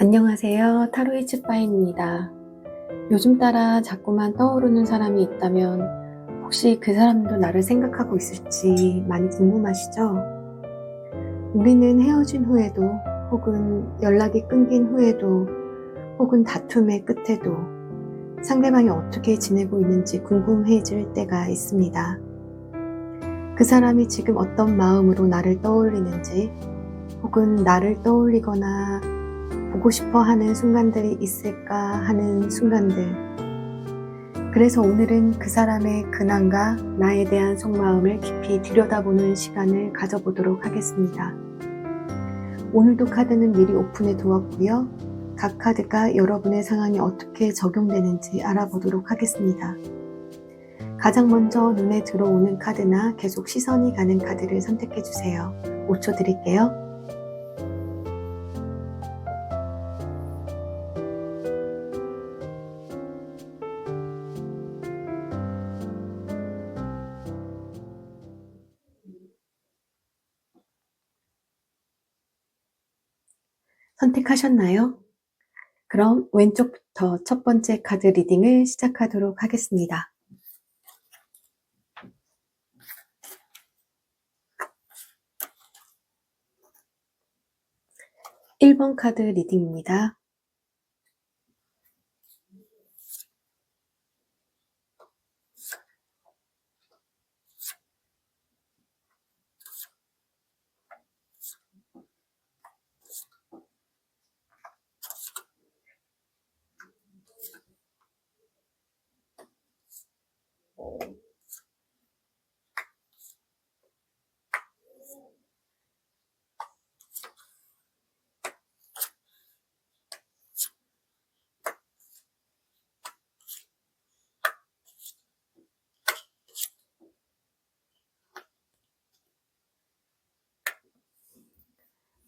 안녕하세요. 타로의 츠바입니다. 요즘 따라 자꾸만 떠오르는 사람이 있다면 혹시 그 사람도 나를 생각하고 있을지 많이 궁금하시죠? 우리는 헤어진 후에도 혹은 연락이 끊긴 후에도 혹은 다툼의 끝에도 상대방이 어떻게 지내고 있는지 궁금해질 때가 있습니다. 그 사람이 지금 어떤 마음으로 나를 떠올리는지 혹은 나를 떠올리거나 보고 싶어 하는 순간들이 있을까 하는 순간들. 그래서 오늘은 그 사람의 근황과 나에 대한 속마음을 깊이 들여다보는 시간을 가져보도록 하겠습니다. 오늘도 카드는 미리 오픈해 두었고요. 각 카드가 여러분의 상황에 어떻게 적용되는지 알아보도록 하겠습니다. 가장 먼저 눈에 들어오는 카드나 계속 시선이 가는 카드를 선택해 주세요. 5초 드릴게요. 선택하셨나요? 그럼 왼쪽부터 첫 번째 카드 리딩을 시작하도록 하겠습니다. 1번 카드 리딩입니다.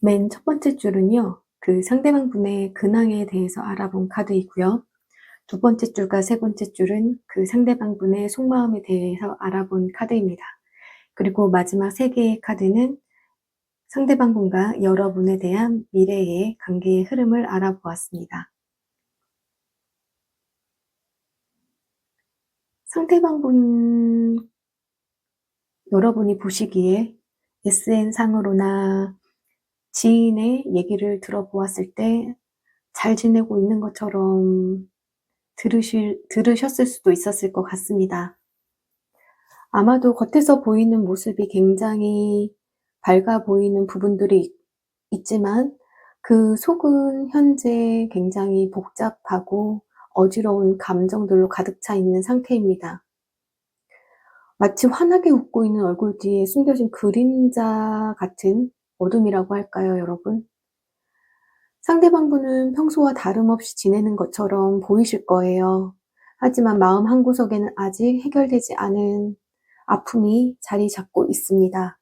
맨 첫 번째 줄은요, 그 상대방 분의 근황에 대해서 알아본 카드이고요. 두 번째 줄과 세 번째 줄은 그 상대방 분의 속마음에 대해서 알아본 카드입니다. 그리고 마지막 세 개의 카드는 상대방 분과 여러분에 대한 미래의 관계의 흐름을 알아보았습니다. 상대방 분, 여러분이 보시기에 SN상으로나 지인의 얘기를 들어보았을 때 잘 지내고 있는 것처럼 들으셨을 수도 있었을 것 같습니다. 아마도 겉에서 보이는 모습이 굉장히 밝아 보이는 부분들이 있지만 그 속은 현재 굉장히 복잡하고 어지러운 감정들로 가득 차 있는 상태입니다. 마치 환하게 웃고 있는 얼굴 뒤에 숨겨진 그림자 같은 어둠이라고 할까요, 여러분? 상대방 분은 평소와 다름없이 지내는 것처럼 보이실 거예요. 하지만 마음 한구석에는 아직 해결되지 않은 아픔이 자리 잡고 있습니다.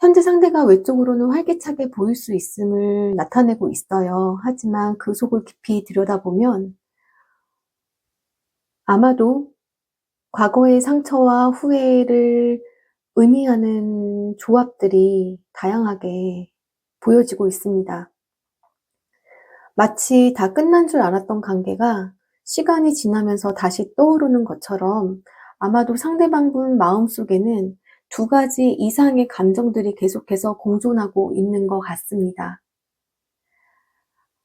현재 상대가 외적으로는 활기차게 보일 수 있음을 나타내고 있어요. 하지만 그 속을 깊이 들여다보면 아마도 과거의 상처와 후회를 의미하는 조합들이 다양하게 보여지고 있습니다. 마치 다 끝난 줄 알았던 관계가 시간이 지나면서 다시 떠오르는 것처럼 아마도 상대방 분 마음속에는 두 가지 이상의 감정들이 계속해서 공존하고 있는 것 같습니다.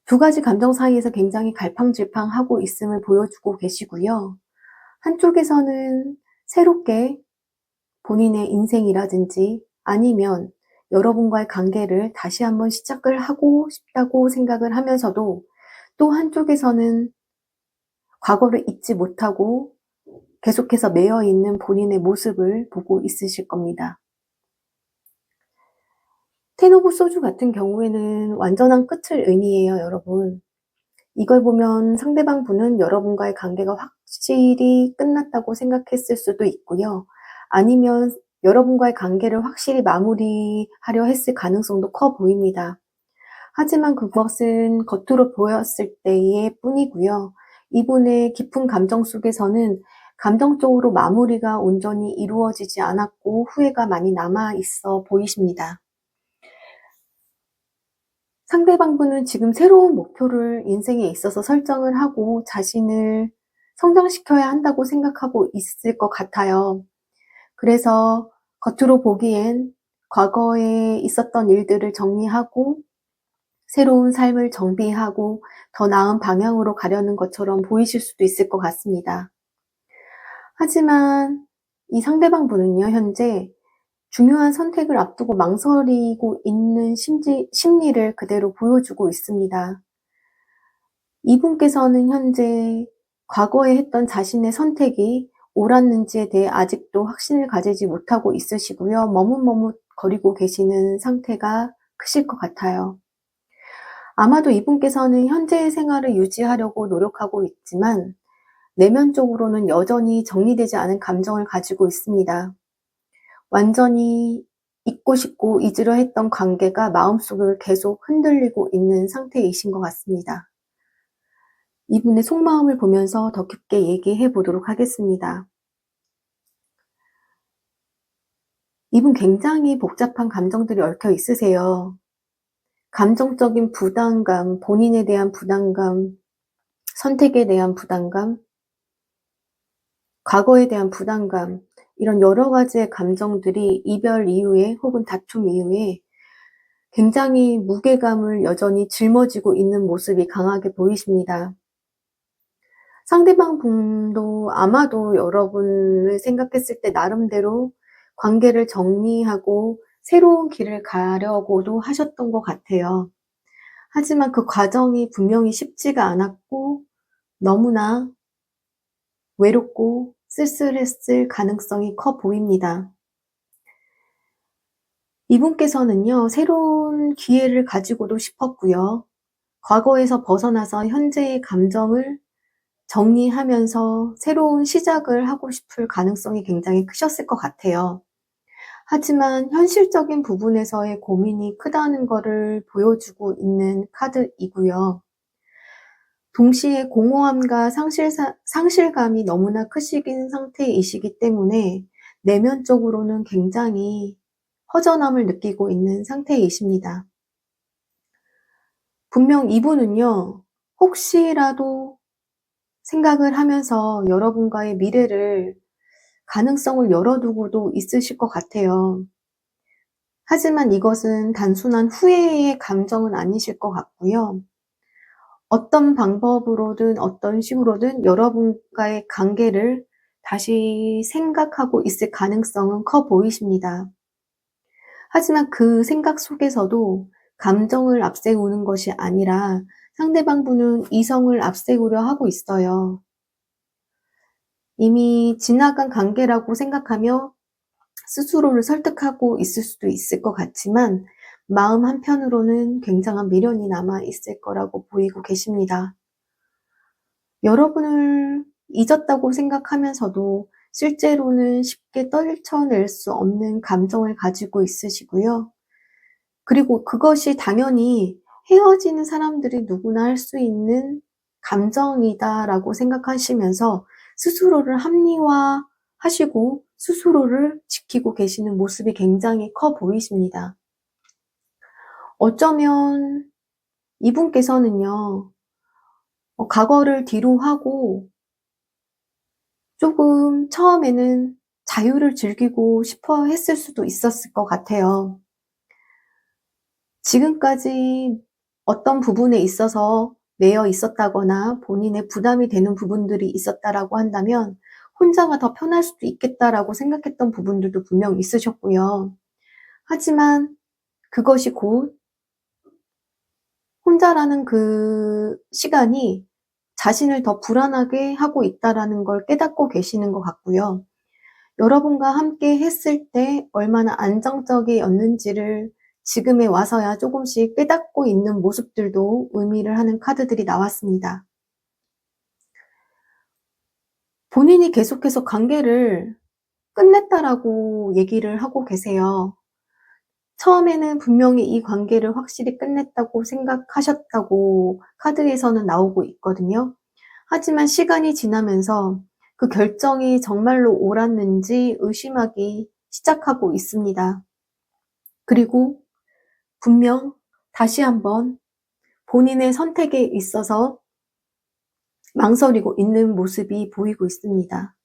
두 가지 감정 사이에서 굉장히 갈팡질팡하고 있음을 보여주고 계시고요. 한쪽에서는 새롭게 본인의 인생이라든지 아니면 여러분과의 관계를 다시 한번 시작을 하고 싶다고 생각을 하면서도 또 한쪽에서는 과거를 잊지 못하고 계속해서 매여 있는 본인의 모습을 보고 있으실 겁니다. 텐 오브 소주 같은 경우에는 완전한 끝을 의미해요, 여러분. 이걸 보면 상대방 분은 여러분과의 관계가 확실히 끝났다고 생각했을 수도 있고요. 아니면 여러분과의 관계를 확실히 마무리하려 했을 가능성도 커 보입니다. 하지만 그것은 겉으로 보였을 때의 뿐이고요. 이분의 깊은 감정 속에서는 감정적으로 마무리가 온전히 이루어지지 않았고 후회가 많이 남아 있어 보이십니다. 상대방분은 지금 새로운 목표를 인생에 있어서 설정을 하고 자신을 성장시켜야 한다고 생각하고 있을 것 같아요. 그래서 겉으로 보기엔 과거에 있었던 일들을 정리하고 새로운 삶을 정비하고 더 나은 방향으로 가려는 것처럼 보이실 수도 있을 것 같습니다. 하지만 이 상대방분은요, 현재 중요한 선택을 앞두고 망설이고 있는 심리를 그대로 보여주고 있습니다. 이분께서는 현재 과거에 했던 자신의 선택이 옳았는지에 대해 아직도 확신을 가지지 못하고 있으시고요. 머뭇머뭇거리고 계시는 상태가 크실 것 같아요. 아마도 이분께서는 현재의 생활을 유지하려고 노력하고 있지만 내면적으로는 여전히 정리되지 않은 감정을 가지고 있습니다. 완전히 잊고 싶고 잊으려 했던 관계가 마음속을 계속 흔들리고 있는 상태이신 것 같습니다. 이분의 속마음을 보면서 더 깊게 얘기해 보도록 하겠습니다. 이분 굉장히 복잡한 감정들이 얽혀 있으세요. 감정적인 부담감, 본인에 대한 부담감, 선택에 대한 부담감, 과거에 대한 부담감, 이런 여러 가지의 감정들이 이별 이후에 혹은 다툼 이후에 굉장히 무게감을 여전히 짊어지고 있는 모습이 강하게 보이십니다. 상대방 분도 아마도 여러분을 생각했을 때 나름대로 관계를 정리하고 새로운 길을 가려고도 하셨던 것 같아요. 하지만 그 과정이 분명히 쉽지가 않았고 너무나 외롭고 쓸쓸했을 가능성이 커 보입니다. 이분께서는요, 새로운 기회를 가지고도 싶었고요. 과거에서 벗어나서 현재의 감정을 정리하면서 새로운 시작을 하고 싶을 가능성이 굉장히 크셨을 것 같아요. 하지만 현실적인 부분에서의 고민이 크다는 것을 보여주고 있는 카드이고요. 동시에 공허함과 상실감이 너무나 크신 상태이시기 때문에 내면적으로는 굉장히 허전함을 느끼고 있는 상태이십니다. 분명 이분은요, 혹시라도 생각을 하면서 여러분과의 미래를 가능성을 열어두고도 있으실 것 같아요. 하지만 이것은 단순한 후회의 감정은 아니실 것 같고요. 어떤 방법으로든 어떤 식으로든 여러분과의 관계를 다시 생각하고 있을 가능성은 커 보이십니다. 하지만 그 생각 속에서도 감정을 앞세우는 것이 아니라 상대방 분은 이성을 앞세우려 하고 있어요. 이미 지나간 관계라고 생각하며 스스로를 설득하고 있을 수도 있을 것 같지만 마음 한편으로는 굉장한 미련이 남아 있을 거라고 보이고 계십니다. 여러분을 잊었다고 생각하면서도 실제로는 쉽게 떨쳐낼 수 없는 감정을 가지고 있으시고요. 그리고 그것이 당연히 헤어지는 사람들이 누구나 할 수 있는 감정이다라고 생각하시면서 스스로를 합리화하시고 스스로를 지키고 계시는 모습이 굉장히 커 보이십니다. 어쩌면 이분께서는요, 과거를 뒤로 하고 조금 처음에는 자유를 즐기고 싶어 했을 수도 있었을 것 같아요. 지금까지 어떤 부분에 있어서 매여 있었다거나 본인의 부담이 되는 부분들이 있었다라고 한다면 혼자가 더 편할 수도 있겠다라고 생각했던 부분들도 분명 있으셨고요. 하지만 그것이 곧 혼자라는 그 시간이 자신을 더 불안하게 하고 있다라는 걸 깨닫고 계시는 것 같고요. 여러분과 함께 했을 때 얼마나 안정적이었는지를 지금에 와서야 조금씩 깨닫고 있는 모습들도 의미를 하는 카드들이 나왔습니다. 본인이 계속해서 관계를 끝냈다라고 얘기를 하고 계세요. 처음에는 분명히 이 관계를 확실히 끝냈다고 생각하셨다고 카드에서는 나오고 있거든요. 하지만 시간이 지나면서 그 결정이 정말로 옳았는지 의심하기 시작하고 있습니다. 그리고 분명 다시 한번 본인의 선택에 있어서 망설이고 있는 모습이 보이고 있습니다.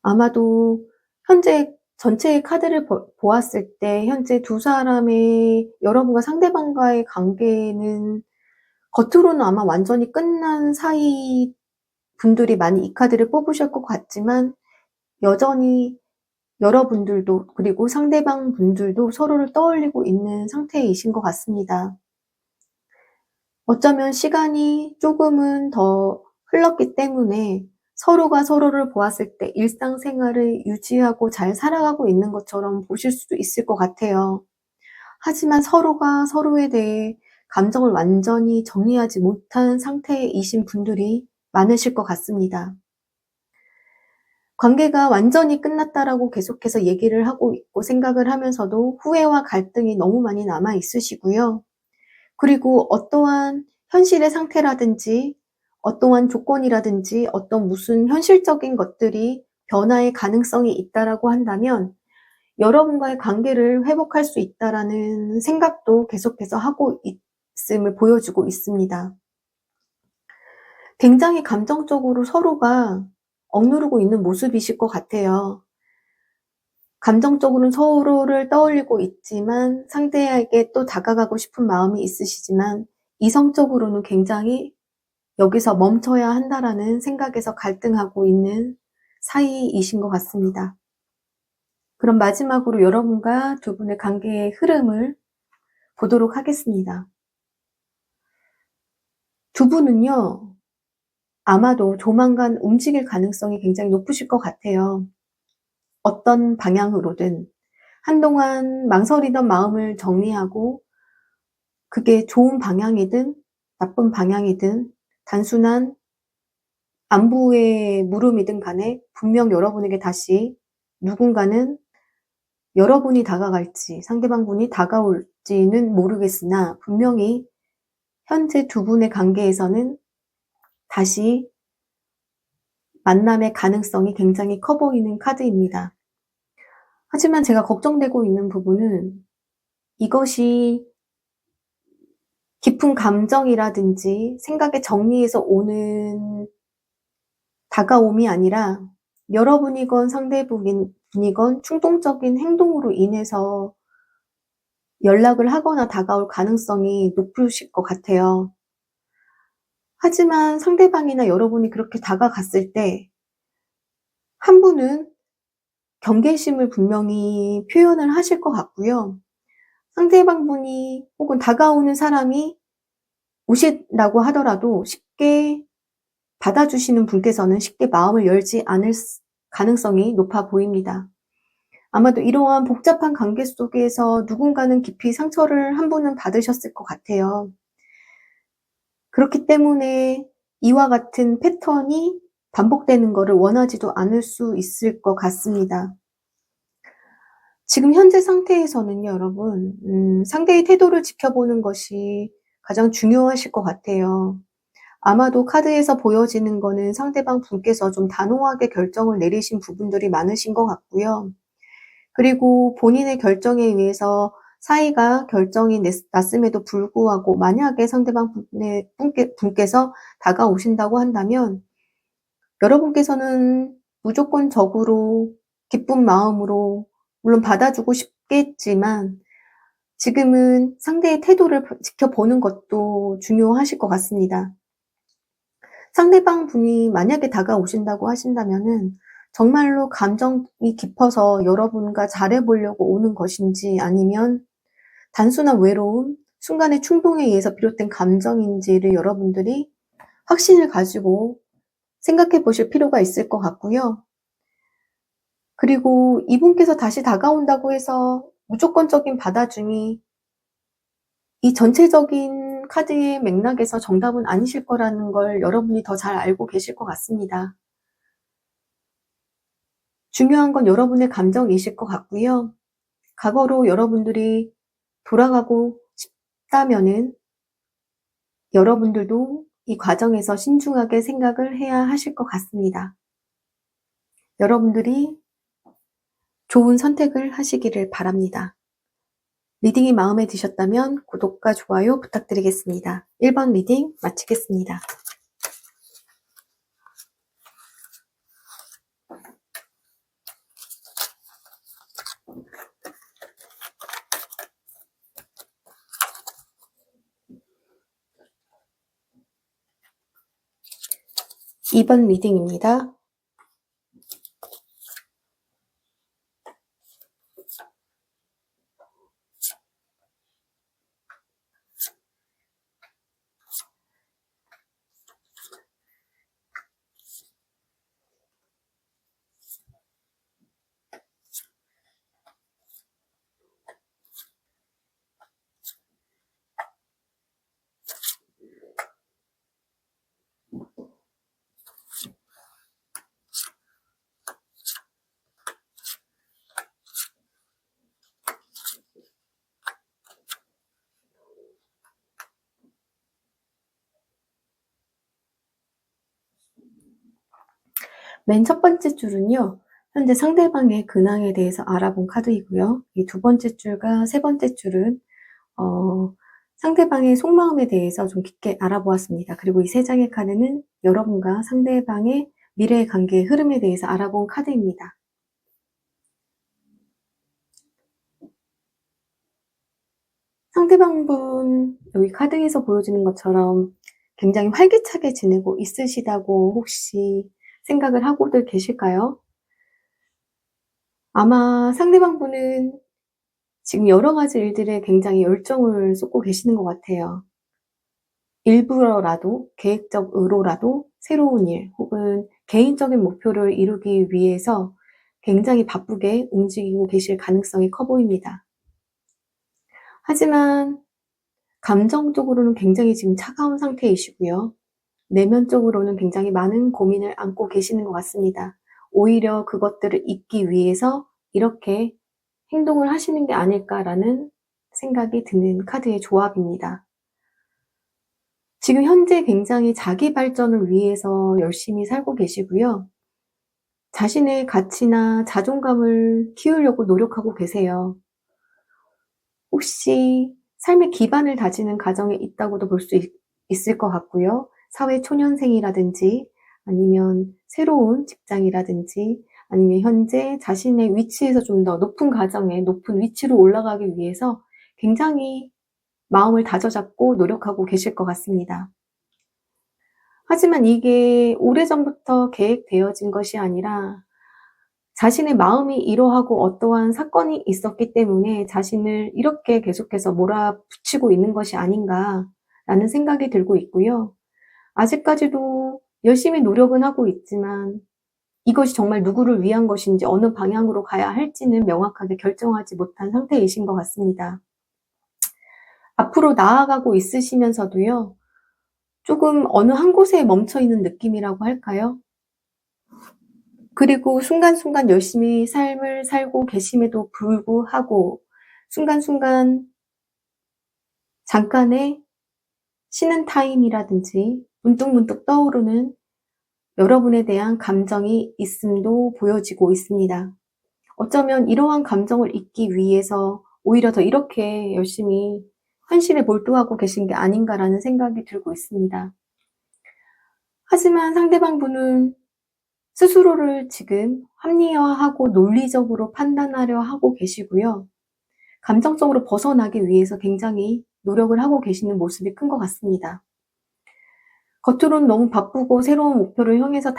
아마도 현재 전체의 카드를 보았을 때 현재 두 사람의 여러분과 상대방과의 관계는 겉으로는 아마 완전히 끝난 사이 분들이 많이 이 카드를 뽑으실 것 같지만 여전히 여러분들도 그리고 상대방 분들도 서로를 떠올리고 있는 상태이신 것 같습니다. 어쩌면 시간이 조금은 더 흘렀기 때문에 서로가 서로를 보았을 때 일상생활을 유지하고 잘 살아가고 있는 것처럼 보실 수도 있을 것 같아요. 하지만 서로가 서로에 대해 감정을 완전히 정리하지 못한 상태이신 분들이 많으실 것 같습니다. 관계가 완전히 끝났다라고 계속해서 얘기를 하고 있고 생각을 하면서도 후회와 갈등이 너무 많이 남아 있으시고요. 그리고 어떠한 현실의 상태라든지 어떠한 조건이라든지 어떤 무슨 현실적인 것들이 변화의 가능성이 있다라고 한다면 여러분과의 관계를 회복할 수 있다라는 생각도 계속해서 하고 있음을 보여주고 있습니다. 굉장히 감정적으로 서로가 억누르고 있는 모습이실 것 같아요. 감정적으로는 서로를 떠올리고 있지만 상대에게 또 다가가고 싶은 마음이 있으시지만 이성적으로는 굉장히 여기서 멈춰야 한다라는 생각에서 갈등하고 있는 사이이신 것 같습니다. 그럼 마지막으로 여러분과 두 분의 관계의 흐름을 보도록 하겠습니다. 두 분은요, 아마도 조만간 움직일 가능성이 굉장히 높으실 것 같아요. 어떤 방향으로든 한동안 망설이던 마음을 정리하고 그게 좋은 방향이든 나쁜 방향이든 단순한 안부의 물음이든 간에 분명 여러분에게 다시 누군가는 여러분이 다가갈지 상대방 분이 다가올지는 모르겠으나 분명히 현재 두 분의 관계에서는 다시 만남의 가능성이 굉장히 커 보이는 카드입니다. 하지만 제가 걱정되고 있는 부분은 이것이 깊은 감정이라든지 생각의 정리에서 오는 다가옴이 아니라 여러분이건 상대분이건 충동적인 행동으로 인해서 연락을 하거나 다가올 가능성이 높으실 것 같아요. 하지만 상대방이나 여러분이 그렇게 다가갔을 때 한 분은 경계심을 분명히 표현을 하실 것 같고요. 상대방 분이 혹은 다가오는 사람이 오신다고 하더라도 쉽게 받아주시는 분께서는 쉽게 마음을 열지 않을 가능성이 높아 보입니다. 아마도 이러한 복잡한 관계 속에서 누군가는 깊이 상처를 한 분은 받으셨을 것 같아요. 그렇기 때문에 이와 같은 패턴이 반복되는 것을 원하지도 않을 수 있을 것 같습니다. 지금 현재 상태에서는요, 여러분, 상대의 태도를 지켜보는 것이 가장 중요하실 것 같아요. 아마도 카드에서 보여지는 거는 상대방 분께서 좀 단호하게 결정을 내리신 부분들이 많으신 것 같고요. 그리고 본인의 결정에 의해서 사이가 결정이 났음에도 불구하고 만약에 상대방 분께서 다가오신다고 한다면 여러분께서는 무조건적으로 기쁜 마음으로 물론 받아주고 싶겠지만 지금은 상대의 태도를 지켜보는 것도 중요하실 것 같습니다. 상대방 분이 만약에 다가오신다고 하신다면은 정말로 감정이 깊어서 여러분과 잘해보려고 오는 것인지 아니면 단순한 외로움, 순간의 충동에 의해서 비롯된 감정인지를 여러분들이 확신을 가지고 생각해 보실 필요가 있을 것 같고요. 그리고 이분께서 다시 다가온다고 해서 무조건적인 받아줌이 이 전체적인 카드의 맥락에서 정답은 아니실 거라는 걸 여러분이 더 잘 알고 계실 것 같습니다. 중요한 건 여러분의 감정이실 것 같고요. 과거로 여러분들이 돌아가고 싶다면은 여러분들도 이 과정에서 신중하게 생각을 해야 하실 것 같습니다. 여러분들이 좋은 선택을 하시기를 바랍니다. 리딩이 마음에 드셨다면 구독과 좋아요 부탁드리겠습니다. 1번 리딩 마치겠습니다. 2번 리딩입니다. 맨 첫 번째 줄은요, 현재 상대방의 근황에 대해서 알아본 카드이고요. 이 두 번째 줄과 세 번째 줄은 상대방의 속마음에 대해서 좀 깊게 알아보았습니다. 그리고 이 세 장의 카드는 여러분과 상대방의 미래의 관계의 흐름에 대해서 알아본 카드입니다. 상대방분, 여기 카드에서 보여지는 것처럼 굉장히 활기차게 지내고 있으시다고 혹시 생각을 하고들 계실까요? 아마 상대방분은 지금 여러 가지 일들에 굉장히 열정을 쏟고 계시는 것 같아요. 일부러라도, 계획적으로라도 새로운 일 혹은 개인적인 목표를 이루기 위해서 굉장히 바쁘게 움직이고 계실 가능성이 커 보입니다. 하지만 감정적으로는 굉장히 지금 차가운 상태이시고요. 내면적으로는 굉장히 많은 고민을 안고 계시는 것 같습니다. 오히려 그것들을 잊기 위해서 이렇게 행동을 하시는 게 아닐까라는 생각이 드는 카드의 조합입니다. 지금 현재 굉장히 자기 발전을 위해서 열심히 살고 계시고요. 자신의 가치나 자존감을 키우려고 노력하고 계세요. 혹시 삶의 기반을 다지는 과정에 있다고도 볼 수 있을 것 같고요. 사회 초년생이라든지 아니면 새로운 직장이라든지 아니면 현재 자신의 위치에서 좀 더 높은 과정에 높은 위치로 올라가기 위해서 굉장히 마음을 다져잡고 노력하고 계실 것 같습니다. 하지만 이게 오래전부터 계획되어진 것이 아니라 자신의 마음이 이러하고 어떠한 사건이 있었기 때문에 자신을 이렇게 계속해서 몰아붙이고 있는 것이 아닌가라는 생각이 들고 있고요. 아직까지도 열심히 노력은 하고 있지만 이것이 정말 누구를 위한 것인지 어느 방향으로 가야 할지는 명확하게 결정하지 못한 상태이신 것 같습니다. 앞으로 나아가고 있으시면서도요, 조금 어느 한 곳에 멈춰있는 느낌이라고 할까요? 그리고 순간순간 열심히 삶을 살고 계심에도 불구하고 순간순간 잠깐의 쉬는 타임이라든지 문득문득 떠오르는 여러분에 대한 감정이 있음도 보여지고 있습니다. 어쩌면 이러한 감정을 잊기 위해서 오히려 더 이렇게 열심히 현실에 몰두하고 계신 게 아닌가라는 생각이 들고 있습니다. 하지만 상대방분은 스스로를 지금 합리화하고 논리적으로 판단하려 하고 계시고요. 감정적으로 벗어나기 위해서 굉장히 노력을 하고 계시는 모습이 큰 것 같습니다. 겉으로는 너무 바쁘고 새로운 목표를 향해서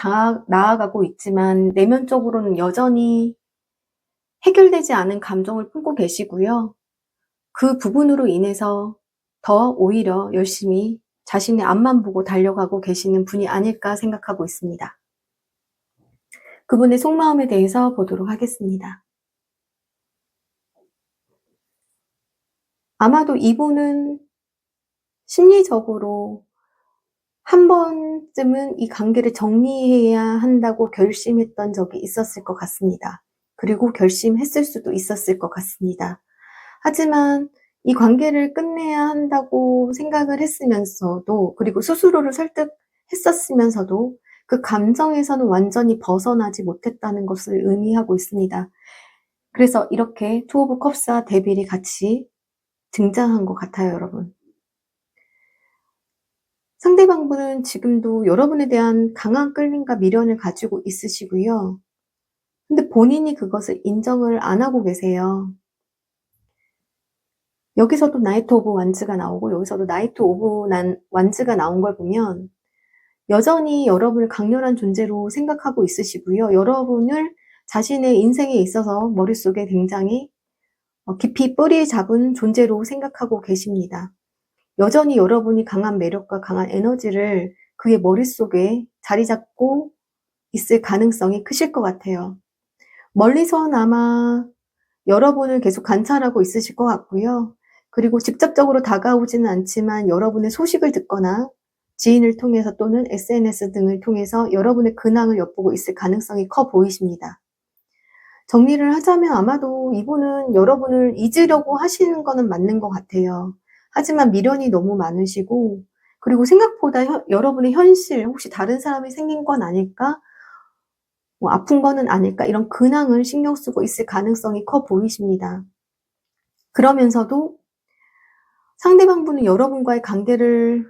나아가고 있지만 내면적으로는 여전히 해결되지 않은 감정을 품고 계시고요. 그 부분으로 인해서 더 오히려 열심히 자신의 앞만 보고 달려가고 계시는 분이 아닐까 생각하고 있습니다. 그분의 속마음에 대해서 보도록 하겠습니다. 아마도 이분은 심리적으로 한 번쯤은 이 관계를 정리해야 한다고 결심했던 적이 있었을 것 같습니다. 그리고 결심했을 수도 있었을 것 같습니다. 하지만 이 관계를 끝내야 한다고 생각을 했으면서도, 그리고 스스로를 설득했었으면서도 그 감정에서는 완전히 벗어나지 못했다는 것을 의미하고 있습니다. 그래서 이렇게 투 오브 컵스와 데빌이 같이 등장한 것 같아요, 여러분. 상대방분은 지금도 여러분에 대한 강한 끌림과 미련을 가지고 있으시고요. 근데 본인이 그것을 인정을 안 하고 계세요. 여기서도 나이트 오브 완즈가 나오고 여기서도 나이트 오브 완즈가 나온 걸 보면 여전히 여러분을 강렬한 존재로 생각하고 있으시고요. 여러분을 자신의 인생에 있어서 머릿속에 굉장히 깊이 뿌리 잡은 존재로 생각하고 계십니다. 여전히 여러분이 강한 매력과 강한 에너지를 그의 머릿속에 자리 잡고 있을 가능성이 크실 것 같아요. 멀리서나마 여러분을 계속 관찰하고 있으실 것 같고요. 그리고 직접적으로 다가오지는 않지만 여러분의 소식을 듣거나 지인을 통해서 또는 SNS 등을 통해서 여러분의 근황을 엿보고 있을 가능성이 커 보이십니다. 정리를 하자면 아마도 이분은 여러분을 잊으려고 하시는 거는 맞는 것 같아요. 하지만 미련이 너무 많으시고 그리고 생각보다 여러분의 현실, 혹시 다른 사람이 생긴 건 아닐까? 뭐 아픈 거는 아닐까? 이런 근황을 신경 쓰고 있을 가능성이 커 보이십니다. 그러면서도 상대방분은 여러분과의 관계를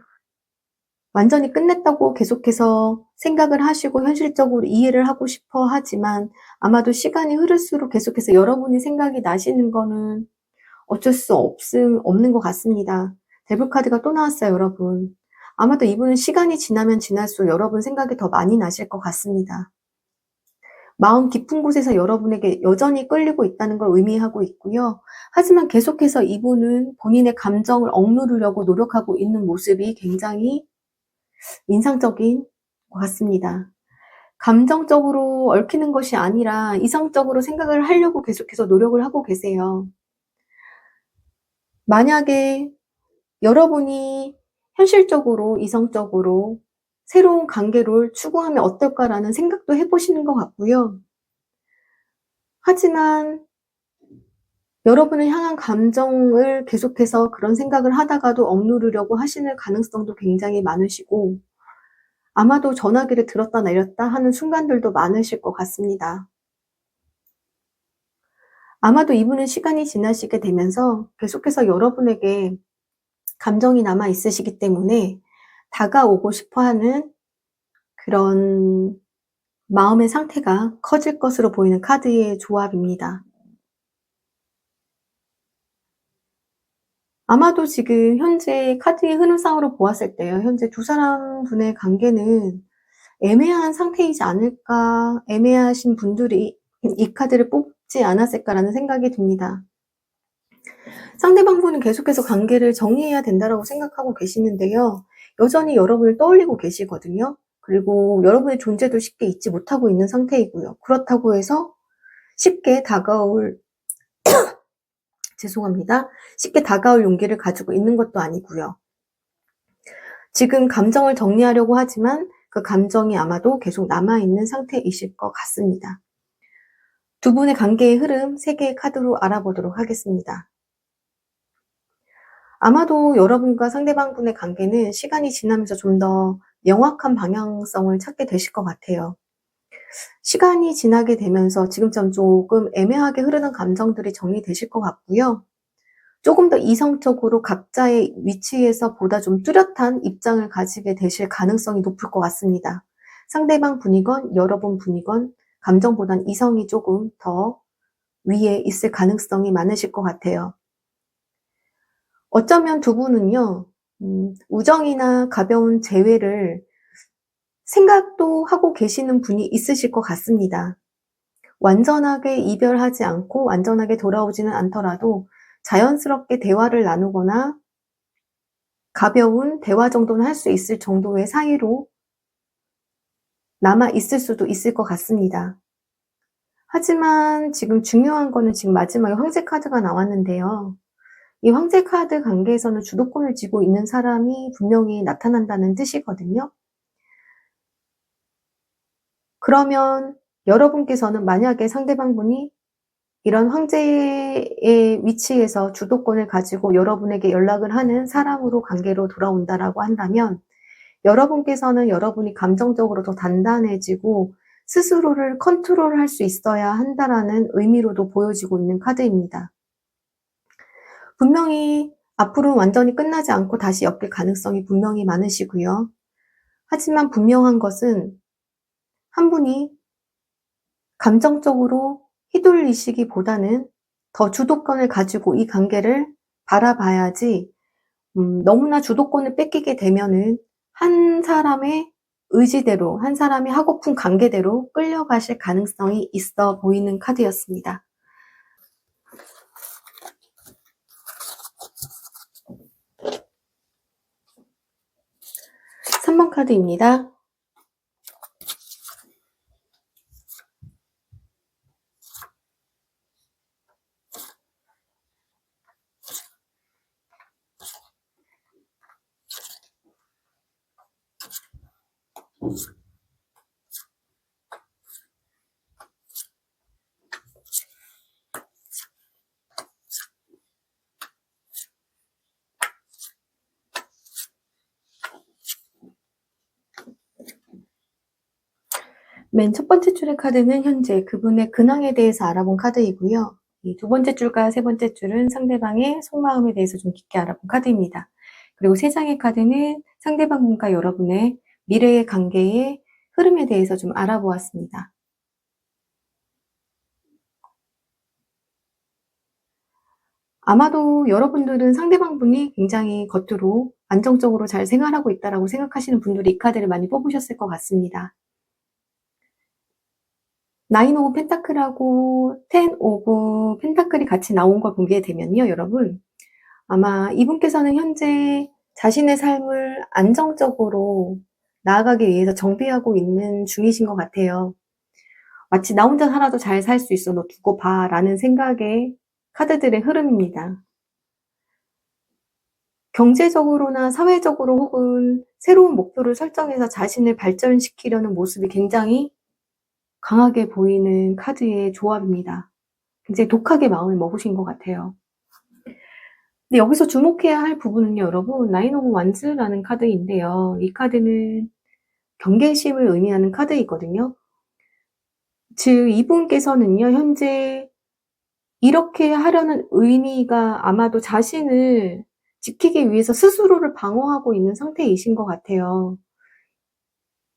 완전히 끝냈다고 계속해서 생각을 하시고 현실적으로 이해를 하고 싶어 하지만 아마도 시간이 흐를수록 계속해서 여러분이 생각이 나시는 거는 어쩔 수 없는 것 같습니다. 데블 카드가 또 나왔어요, 여러분. 아마도 이분은 시간이 지나면 지날수록 여러분 생각이 더 많이 나실 것 같습니다. 마음 깊은 곳에서 여러분에게 여전히 끌리고 있다는 걸 의미하고 있고요. 하지만 계속해서 이분은 본인의 감정을 억누르려고 노력하고 있는 모습이 굉장히 인상적인 것 같습니다. 감정적으로 얽히는 것이 아니라 이성적으로 생각을 하려고 계속해서 노력을 하고 계세요. 만약에 여러분이 현실적으로, 이성적으로 새로운 관계를 추구하면 어떨까라는 생각도 해보시는 것 같고요. 하지만 여러분을 향한 감정을 계속해서 그런 생각을 하다가도 억누르려고 하시는 가능성도 굉장히 많으시고 아마도 전화기를 들었다 내렸다 하는 순간들도 많으실 것 같습니다. 아마도 이분은 시간이 지나시게 되면서 계속해서 여러분에게 감정이 남아 있으시기 때문에 다가오고 싶어하는 그런 마음의 상태가 커질 것으로 보이는 카드의 조합입니다. 아마도 지금 현재 카드의 흐름상으로 보았을 때요. 현재 두 사람 분의 관계는 애매한 상태이지 않을까, 애매하신 분들이 이 카드를 뽑지 않았을까라는 생각이 듭니다. 상대방 분은 계속해서 관계를 정리해야 된다고 생각하고 계시는데요. 여전히 여러분을 떠올리고 계시거든요. 그리고 여러분의 존재도 쉽게 잊지 못하고 있는 상태이고요. 그렇다고 해서 쉽게 다가올 죄송합니다. 쉽게 다가올 용기를 가지고 있는 것도 아니고요. 지금 감정을 정리하려고 하지만 그 감정이 아마도 계속 남아있는 상태이실 것 같습니다. 두 분의 관계의 흐름 3개의 카드로 알아보도록 하겠습니다. 아마도 여러분과 상대방 분의 관계는 시간이 지나면서 좀 더 명확한 방향성을 찾게 되실 것 같아요. 시간이 지나게 되면서 지금처럼 조금 애매하게 흐르는 감정들이 정리되실 것 같고요. 조금 더 이성적으로 각자의 위치에서 보다 좀 뚜렷한 입장을 가지게 되실 가능성이 높을 것 같습니다. 상대방 분이건 여러분 분이건 감정보단 이성이 조금 더 위에 있을 가능성이 많으실 것 같아요. 어쩌면 두 분은요, 우정이나 가벼운 재회를 생각도 하고 계시는 분이 있으실 것 같습니다. 완전하게 이별하지 않고 완전하게 돌아오지는 않더라도 자연스럽게 대화를 나누거나 가벼운 대화 정도는 할 수 있을 정도의 사이로 남아 있을 수도 있을 것 같습니다. 하지만 지금 중요한 거는 지금 마지막에 황제 카드가 나왔는데요. 이 황제 카드 관계에서는 주도권을 쥐고 있는 사람이 분명히 나타난다는 뜻이거든요. 그러면 여러분께서는 만약에 상대방분이 이런 황제의 위치에서 주도권을 가지고 여러분에게 연락을 하는 사람으로 관계로 돌아온다라고 한다면 여러분께서는 여러분이 감정적으로 더 단단해지고 스스로를 컨트롤할 수 있어야 한다라는 의미로도 보여지고 있는 카드입니다. 분명히 앞으로 완전히 끝나지 않고 다시 엮일 가능성이 분명히 많으시고요. 하지만 분명한 것은 한 분이 감정적으로 휘둘리시기보다는 더 주도권을 가지고 이 관계를 바라봐야지, 너무나 주도권을 뺏기게 되면은 한 사람의 의지대로, 한 사람이 하고픈 관계대로 끌려가실 가능성이 있어 보이는 카드였습니다. 3번 카드입니다. 맨 첫 번째 줄의 카드는 현재 그분의 근황에 대해서 알아본 카드이고요. 이 두 번째 줄과 세 번째 줄은 상대방의 속마음에 대해서 좀 깊게 알아본 카드입니다. 그리고 세 장의 카드는 상대방과 여러분의 미래의 관계의 흐름에 대해서 좀 알아보았습니다. 아마도 여러분들은 상대방분이 굉장히 겉으로 안정적으로 잘 생활하고 있다고 생각하시는 분들이 이 카드를 많이 뽑으셨을 것 같습니다. 나인 오브 펜타클하고 텐 오브 펜타클이 같이 나온 걸 보게 되면요, 여러분. 아마 이분께서는 현재 자신의 삶을 안정적으로 나아가기 위해서 정비하고 있는 중이신 것 같아요. 마치 나 혼자 살아도 잘 살 수 있어, 너 두고 봐 라는 생각의 카드들의 흐름입니다. 경제적으로나 사회적으로 혹은 새로운 목표를 설정해서 자신을 발전시키려는 모습이 굉장히 강하게 보이는 카드의 조합입니다. 굉장히 독하게 마음을 먹으신 것 같아요. 근데 여기서 주목해야 할 부분은요, 여러분, 나인 오브 완즈라는 카드인데요. 이 카드는 경계심을 의미하는 카드이거든요. 즉, 이분께서는요, 현재 이렇게 하려는 의미가 아마도 자신을 지키기 위해서 스스로를 방어하고 있는 상태이신 것 같아요.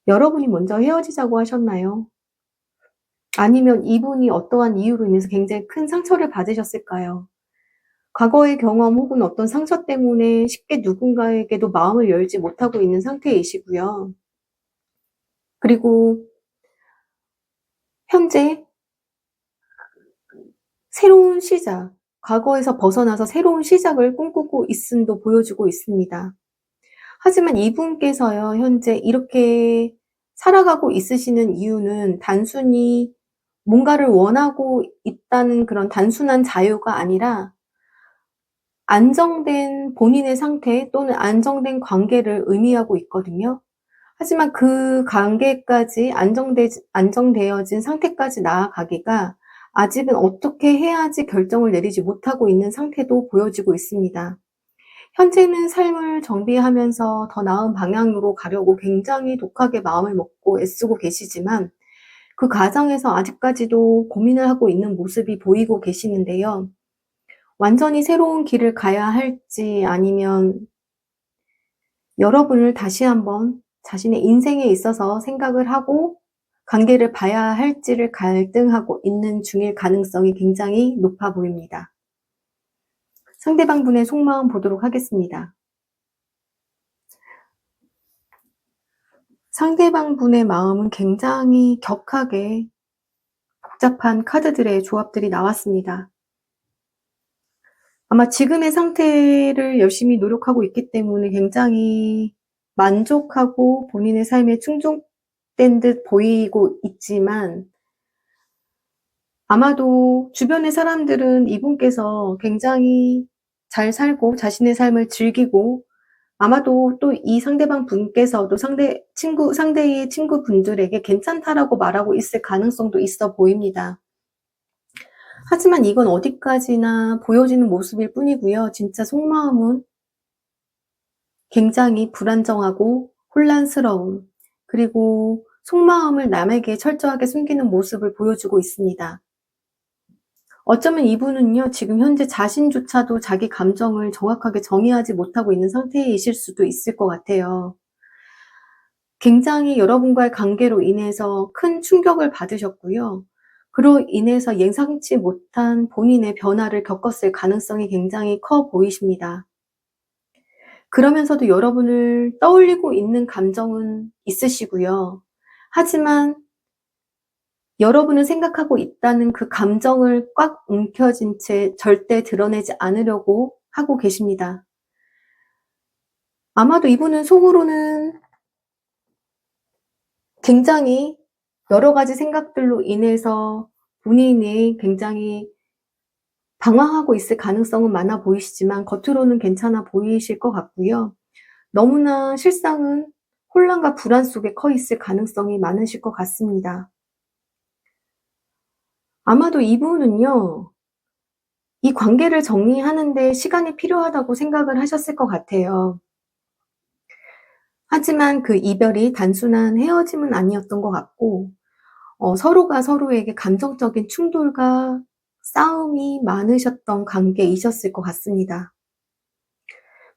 여러분이 먼저 헤어지자고 하셨나요? 아니면 이분이 어떠한 이유로 인해서 굉장히 큰 상처를 받으셨을까요? 과거의 경험 혹은 어떤 상처 때문에 쉽게 누군가에게도 마음을 열지 못하고 있는 상태이시고요. 그리고 현재 새로운 시작, 과거에서 벗어나서 새로운 시작을 꿈꾸고 있음도 보여주고 있습니다. 하지만 이분께서요, 현재 이렇게 살아가고 있으시는 이유는 단순히 뭔가를 원하고 있다는 그런 단순한 자유가 아니라 안정된 본인의 상태 또는 안정된 관계를 의미하고 있거든요. 하지만 그 관계까지 안정되어진 상태까지 나아가기가 아직은 어떻게 해야지 결정을 내리지 못하고 있는 상태도 보여지고 있습니다. 현재는 삶을 정비하면서 더 나은 방향으로 가려고 굉장히 독하게 마음을 먹고 애쓰고 계시지만 그 과정에서 아직까지도 고민을 하고 있는 모습이 보이고 계시는데요. 완전히 새로운 길을 가야 할지 아니면 여러분을 다시 한번 자신의 인생에 있어서 생각을 하고 관계를 봐야 할지를 갈등하고 있는 중일 가능성이 굉장히 높아 보입니다. 상대방 분의 속마음 보도록 하겠습니다. 상대방 분의 마음은 굉장히 격하게 복잡한 카드들의 조합들이 나왔습니다. 아마 지금의 상태를 열심히 노력하고 있기 때문에 굉장히 만족하고 본인의 삶에 충족된 듯 보이고 있지만 아마도 주변의 사람들은 이분께서 굉장히 잘 살고 자신의 삶을 즐기고 아마도 또 이 상대방 분께서도 상대의 친구분들에게 괜찮다라고 말하고 있을 가능성도 있어 보입니다. 하지만 이건 어디까지나 보여지는 모습일 뿐이고요. 진짜 속마음은 굉장히 불안정하고 혼란스러움, 그리고 속마음을 남에게 철저하게 숨기는 모습을 보여주고 있습니다. 어쩌면 이분은요, 지금 현재 자신조차도 자기 감정을 정확하게 정의하지 못하고 있는 상태이실 수도 있을 것 같아요. 굉장히 여러분과의 관계로 인해서 큰 충격을 받으셨고요. 그로 인해서 예상치 못한 본인의 변화를 겪었을 가능성이 굉장히 커 보이십니다. 그러면서도 여러분을 떠올리고 있는 감정은 있으시고요. 하지만 여러분을 생각하고 있다는 그 감정을 꽉 움켜쥔 채 절대 드러내지 않으려고 하고 계십니다. 아마도 이분은 속으로는 굉장히 여러 가지 생각들로 인해서 본인이 굉장히 방황하고 있을 가능성은 많아 보이시지만 겉으로는 괜찮아 보이실 것 같고요. 너무나 실상은 혼란과 불안 속에 커 있을 가능성이 많으실 것 같습니다. 아마도 이분은요, 이 관계를 정리하는 데 시간이 필요하다고 생각을 하셨을 것 같아요. 하지만 그 이별이 단순한 헤어짐은 아니었던 것 같고, 서로가 서로에게 감정적인 충돌과 싸움이 많으셨던 관계이셨을 것 같습니다.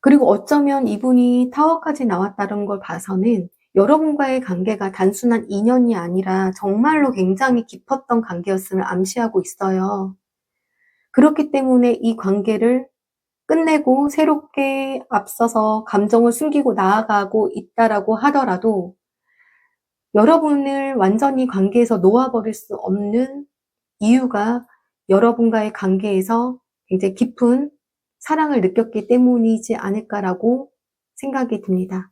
그리고 어쩌면 이분이 타워까지 나왔다는 걸 봐서는 여러분과의 관계가 단순한 인연이 아니라 정말로 굉장히 깊었던 관계였음을 암시하고 있어요. 그렇기 때문에 이 관계를 끝내고 새롭게 앞서서 감정을 숨기고 나아가고 있다라고 하더라도 여러분을 완전히 관계에서 놓아버릴 수 없는 이유가 여러분과의 관계에서 굉장히 깊은 사랑을 느꼈기 때문이지 않을까라고 생각이 듭니다.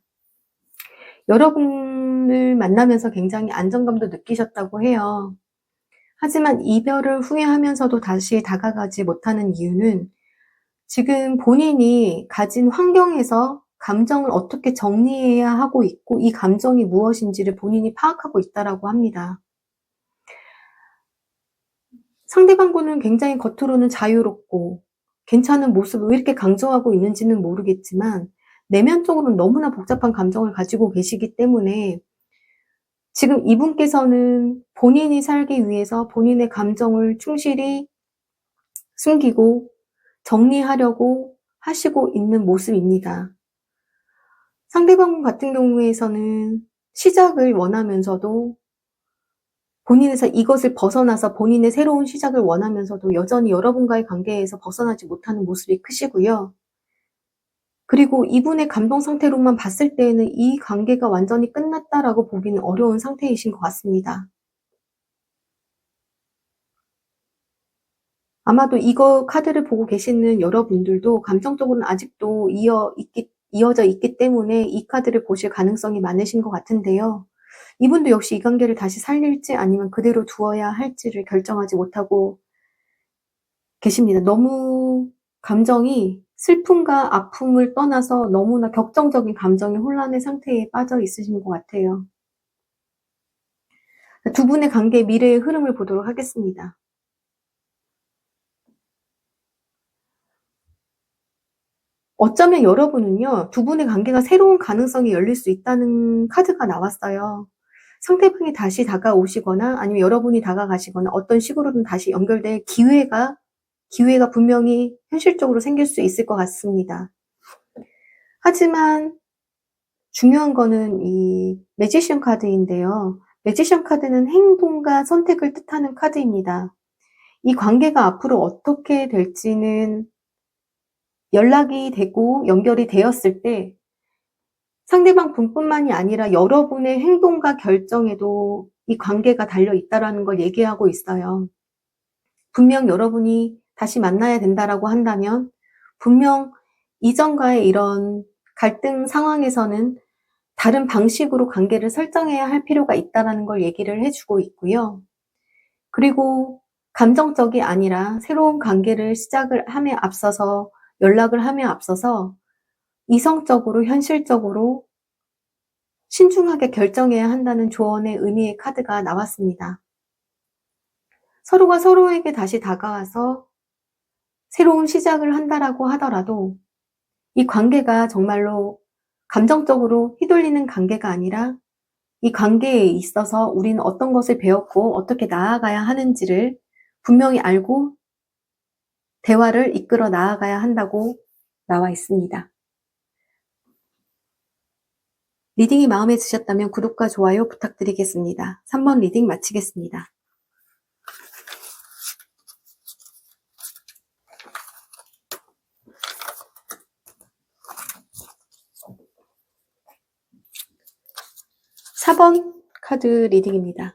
여러분을 만나면서 굉장히 안정감도 느끼셨다고 해요. 하지만 이별을 후회하면서도 다시 다가가지 못하는 이유는 지금 본인이 가진 환경에서 감정을 어떻게 정리해야 하고 있고 이 감정이 무엇인지를 본인이 파악하고 있다라고 합니다. 상대방분은 굉장히 겉으로는 자유롭고 괜찮은 모습을 왜 이렇게 강조하고 있는지는 모르겠지만 내면적으로는 너무나 복잡한 감정을 가지고 계시기 때문에 지금 이분께서는 본인이 살기 위해서 본인의 감정을 충실히 숨기고 정리하려고 하시고 있는 모습입니다. 상대방 같은 경우에서는 시작을 원하면서도 본인에서 이것을 벗어나서 본인의 새로운 시작을 원하면서도 여전히 여러분과의 관계에서 벗어나지 못하는 모습이 크시고요. 그리고 이분의 감정 상태로만 봤을 때에는 이 관계가 완전히 끝났다라고 보기는 어려운 상태이신 것 같습니다. 아마도 이거 카드를 보고 계시는 여러분들도 감정적으로는 아직도 이어져 있기 때문에 이 카드를 보실 가능성이 많으신 것 같은데요. 이분도 역시 이 관계를 다시 살릴지 아니면 그대로 두어야 할지를 결정하지 못하고 계십니다. 너무 감정이 슬픔과 아픔을 떠나서 너무나 격정적인 감정의 혼란의 상태에 빠져 있으신 것 같아요. 두 분의 관계의 미래의 흐름을 보도록 하겠습니다. 어쩌면 여러분은요, 두 분의 관계가 새로운 가능성이 열릴 수 있다는 카드가 나왔어요. 상대방이 다시 다가오시거나 아니면 여러분이 다가가시거나 어떤 식으로든 다시 연결될 기회가 분명히 현실적으로 생길 수 있을 것 같습니다. 하지만 중요한 거는 이 매지션 카드인데요. 매지션 카드는 행동과 선택을 뜻하는 카드입니다. 이 관계가 앞으로 어떻게 될지는 연락이 되고 연결이 되었을 때 상대방 분뿐만이 아니라 여러분의 행동과 결정에도 이 관계가 달려 있다라는 걸 얘기하고 있어요. 분명 여러분이 다시 만나야 된다라고 한다면 분명 이전과의 이런 갈등 상황에서는 다른 방식으로 관계를 설정해야 할 필요가 있다라는 걸 얘기를 해주고 있고요. 그리고 감정적이 아니라 새로운 관계를 시작을 함에 앞서서 연락을 함에 앞서서 이성적으로 현실적으로 신중하게 결정해야 한다는 조언의 의미의 카드가 나왔습니다. 서로가 서로에게 다시 다가와서 새로운 시작을 한다라고 하더라도 이 관계가 정말로 감정적으로 휘둘리는 관계가 아니라 이 관계에 있어서 우리는 어떤 것을 배웠고 어떻게 나아가야 하는지를 분명히 알고 대화를 이끌어 나아가야 한다고 나와 있습니다. 리딩이 마음에 드셨다면 구독과 좋아요 부탁드리겠습니다. 3번 리딩 마치겠습니다. (4번) 카드 리딩입니다.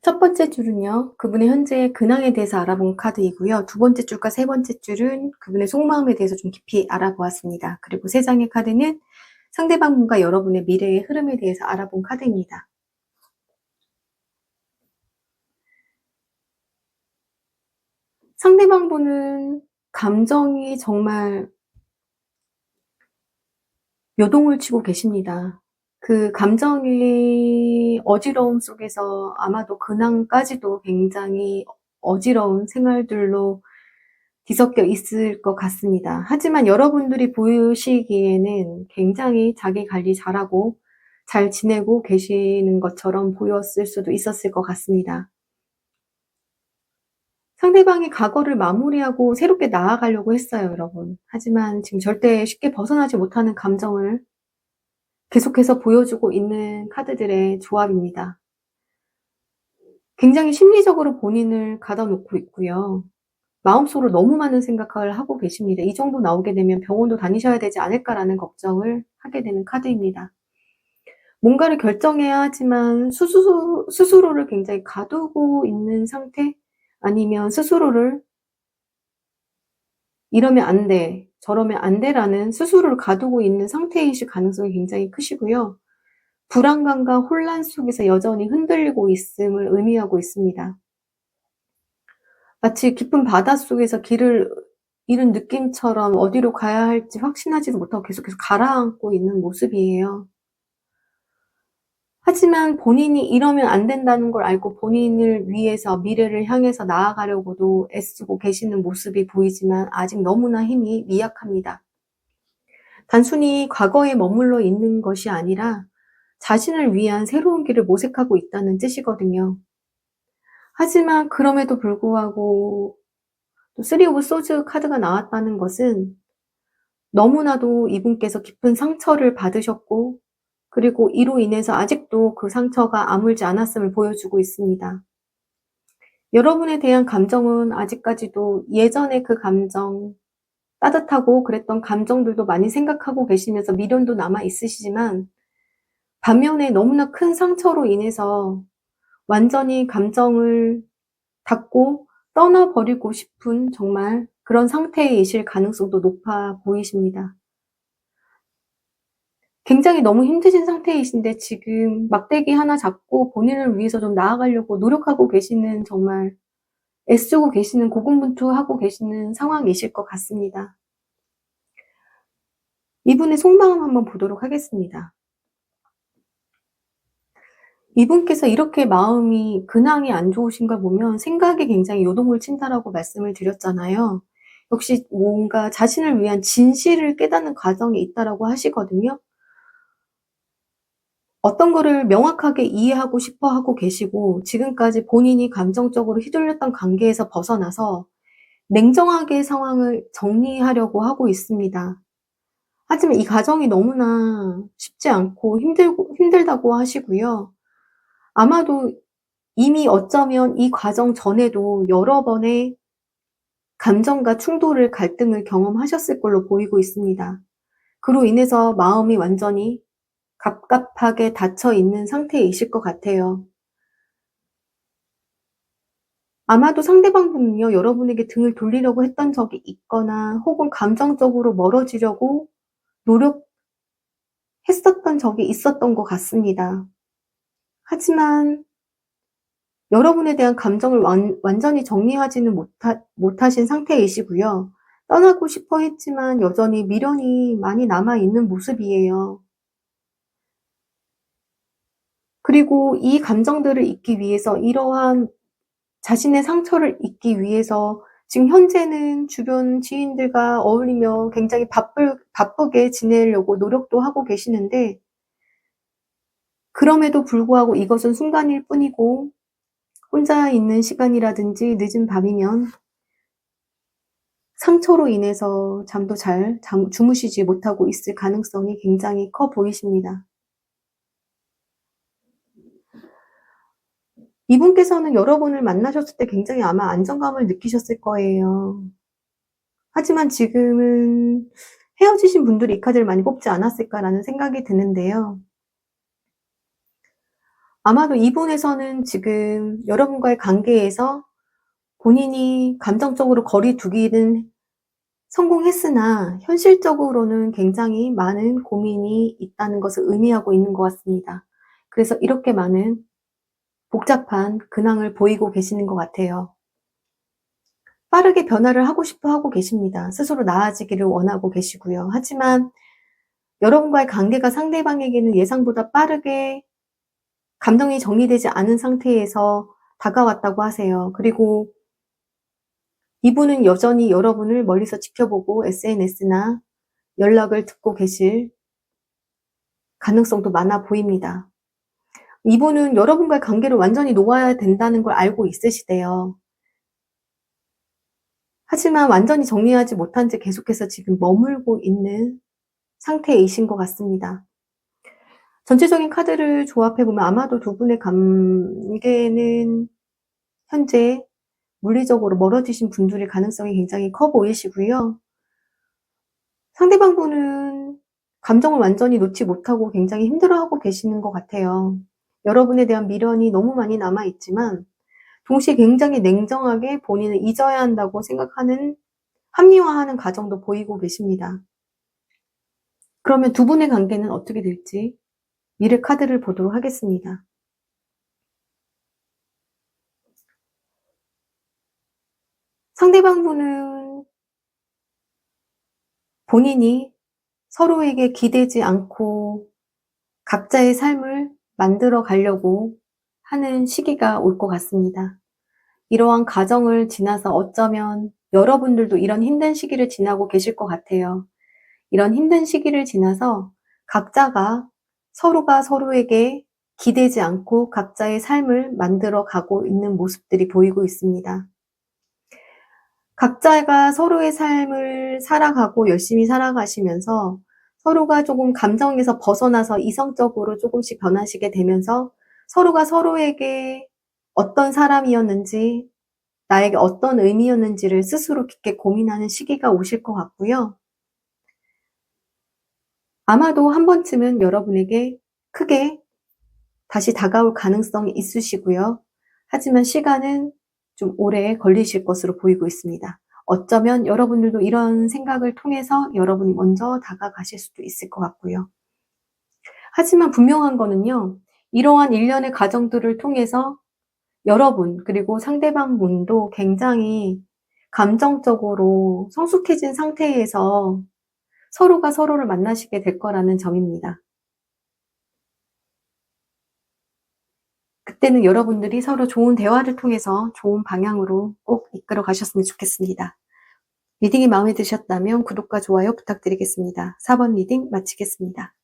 첫 번째 줄은요, 그분의 현재의 근황에 대해서 알아본 카드이고요. 두 번째 줄과 세 번째 줄은 그분의 속마음에 대해서 좀 깊이 알아보았습니다. 그리고 세 장의 카드는 상대방 분과 여러분의 미래의 흐름에 대해서 알아본 카드입니다. 상대방 분은 감정이 정말 요동을 치고 계십니다. 그 감정의 어지러움 속에서 아마도 근황까지도 굉장히 어지러운 생활들로 뒤섞여 있을 것 같습니다. 하지만 여러분들이 보시기에는 굉장히 자기 관리 잘하고 잘 지내고 계시는 것처럼 보였을 수도 있었을 것 같습니다. 상대방이 과거를 마무리하고 새롭게 나아가려고 했어요, 여러분. 하지만 지금 절대 쉽게 벗어나지 못하는 감정을 계속해서 보여주고 있는 카드들의 조합입니다. 굉장히 심리적으로 본인을 가둬놓고 있고요. 마음속으로 너무 많은 생각을 하고 계십니다. 이 정도 나오게 되면 병원도 다니셔야 되지 않을까라는 걱정을 하게 되는 카드입니다. 뭔가를 결정해야 하지만 스스로를 굉장히 가두고 있는 상태? 아니면 스스로를 이러면 안 돼, 저러면 안 돼라는 스스로를 가두고 있는 상태이실 가능성이 굉장히 크시고요. 불안감과 혼란 속에서 여전히 흔들리고 있음을 의미하고 있습니다. 마치 깊은 바닷속에서 길을 잃은 느낌처럼 어디로 가야 할지 확신하지도 못하고 계속해서 가라앉고 있는 모습이에요. 하지만 본인이 이러면 안 된다는 걸 알고 본인을 위해서 미래를 향해서 나아가려고도 애쓰고 계시는 모습이 보이지만 아직 너무나 힘이 미약합니다. 단순히 과거에 머물러 있는 것이 아니라 자신을 위한 새로운 길을 모색하고 있다는 뜻이거든요. 하지만 그럼에도 불구하고 또 쓰리 오브 소즈 카드가 나왔다는 것은 너무나도 이분께서 깊은 상처를 받으셨고 그리고 이로 인해서 아직도 그 상처가 아물지 않았음을 보여주고 있습니다. 여러분에 대한 감정은 아직까지도 예전의 그 감정, 따뜻하고 그랬던 감정들도 많이 생각하고 계시면서 미련도 남아 있으시지만 반면에 너무나 큰 상처로 인해서 완전히 감정을 닫고 떠나버리고 싶은 정말 그런 상태이실 가능성도 높아 보이십니다. 굉장히 너무 힘드신 상태이신데 지금 막대기 하나 잡고 본인을 위해서 좀 나아가려고 노력하고 계시는, 정말 애쓰고 계시는, 고군분투하고 계시는 상황이실 것 같습니다. 이분의 속마음 한번 보도록 하겠습니다. 이분께서 이렇게 마음이, 근황이 안 좋으신 걸 보면 생각이 굉장히 요동을 친다라고 말씀을 드렸잖아요. 역시 뭔가 자신을 위한 진실을 깨닫는 과정이 있다라고 하시거든요. 어떤 거를 명확하게 이해하고 싶어 하고 계시고 지금까지 본인이 감정적으로 휘둘렸던 관계에서 벗어나서 냉정하게 상황을 정리하려고 하고 있습니다. 하지만 이 과정이 너무나 쉽지 않고 힘들다고 하시고요. 아마도 이미 어쩌면 이 과정 전에도 여러 번의 감정과 충돌을, 갈등을 경험하셨을 걸로 보이고 있습니다. 그로 인해서 마음이 완전히 갑갑하게 닫혀 있는 상태이실 것 같아요. 아마도 상대방 분은요, 여러분에게 등을 돌리려고 했던 적이 있거나 혹은 감정적으로 멀어지려고 노력했었던 적이 있었던 것 같습니다. 하지만 여러분에 대한 감정을 완전히 정리하지는 못하신 상태이시고요. 떠나고 싶어 했지만 여전히 미련이 많이 남아있는 모습이에요. 그리고 이 감정들을 잊기 위해서, 이러한 자신의 상처를 잊기 위해서 지금 현재는 주변 지인들과 어울리며 굉장히 바쁘게 지내려고 노력도 하고 계시는데, 그럼에도 불구하고 이것은 순간일 뿐이고, 혼자 있는 시간이라든지 늦은 밤이면 상처로 인해서 잠도 잘 주무시지 못하고 있을 가능성이 굉장히 커 보이십니다. 이분께서는 여러분을 만나셨을 때 굉장히 아마 안정감을 느끼셨을 거예요. 하지만 지금은 헤어지신 분들이 이 카드를 많이 뽑지 않았을까라는 생각이 드는데요. 아마도 이분에서는 지금 여러분과의 관계에서 본인이 감정적으로 거리 두기는 성공했으나 현실적으로는 굉장히 많은 고민이 있다는 것을 의미하고 있는 것 같습니다. 그래서 이렇게 많은 복잡한 근황을 보이고 계시는 것 같아요. 빠르게 변화를 하고 싶어 하고 계십니다. 스스로 나아지기를 원하고 계시고요. 하지만 여러분과의 관계가 상대방에게는 예상보다 빠르게 감정이 정리되지 않은 상태에서 다가왔다고 하세요. 그리고 이분은 여전히 여러분을 멀리서 지켜보고 SNS나 연락을 듣고 계실 가능성도 많아 보입니다. 이분은 여러분과의 관계를 완전히 놓아야 된다는 걸 알고 있으시대요. 하지만 완전히 정리하지 못한 채 계속해서 지금 머물고 있는 상태이신 것 같습니다. 전체적인 카드를 조합해보면 아마도 두 분의 관계는 현재 물리적으로 멀어지신 분들의 가능성이 굉장히 커 보이시고요. 상대방 분은 감정을 완전히 놓지 못하고 굉장히 힘들어하고 계시는 것 같아요. 여러분에 대한 미련이 너무 많이 남아있지만 동시에 굉장히 냉정하게 본인을 잊어야 한다고 생각하는, 합리화하는 과정도 보이고 계십니다. 그러면 두 분의 관계는 어떻게 될지 미래 카드를 보도록 하겠습니다. 상대방 분은 본인이 서로에게 기대지 않고 각자의 삶을 만들어 가려고 하는 시기가 올 것 같습니다. 이러한 과정을 지나서 어쩌면 여러분들도 이런 힘든 시기를 지나고 계실 것 같아요. 이런 힘든 시기를 지나서 각자가 서로가 서로에게 기대지 않고 각자의 삶을 만들어 가고 있는 모습들이 보이고 있습니다. 각자가 서로의 삶을 살아가고 열심히 살아가시면서 서로가 조금 감정에서 벗어나서 이성적으로 조금씩 변하시게 되면서 서로가 서로에게 어떤 사람이었는지, 나에게 어떤 의미였는지를 스스로 깊게 고민하는 시기가 오실 것 같고요. 아마도 한 번쯤은 여러분에게 크게 다시 다가올 가능성이 있으시고요. 하지만 시간은 좀 오래 걸리실 것으로 보이고 있습니다. 어쩌면 여러분들도 이런 생각을 통해서 여러분이 먼저 다가가실 수도 있을 것 같고요. 하지만 분명한 거는요, 이러한 일련의 과정들을 통해서 여러분 그리고 상대방 분도 굉장히 감정적으로 성숙해진 상태에서 서로가 서로를 만나시게 될 거라는 점입니다. 그때는 여러분들이 서로 좋은 대화를 통해서 좋은 방향으로 꼭 이끌어 가셨으면 좋겠습니다. 리딩이 마음에 드셨다면 구독과 좋아요 부탁드리겠습니다. 4번 리딩 마치겠습니다.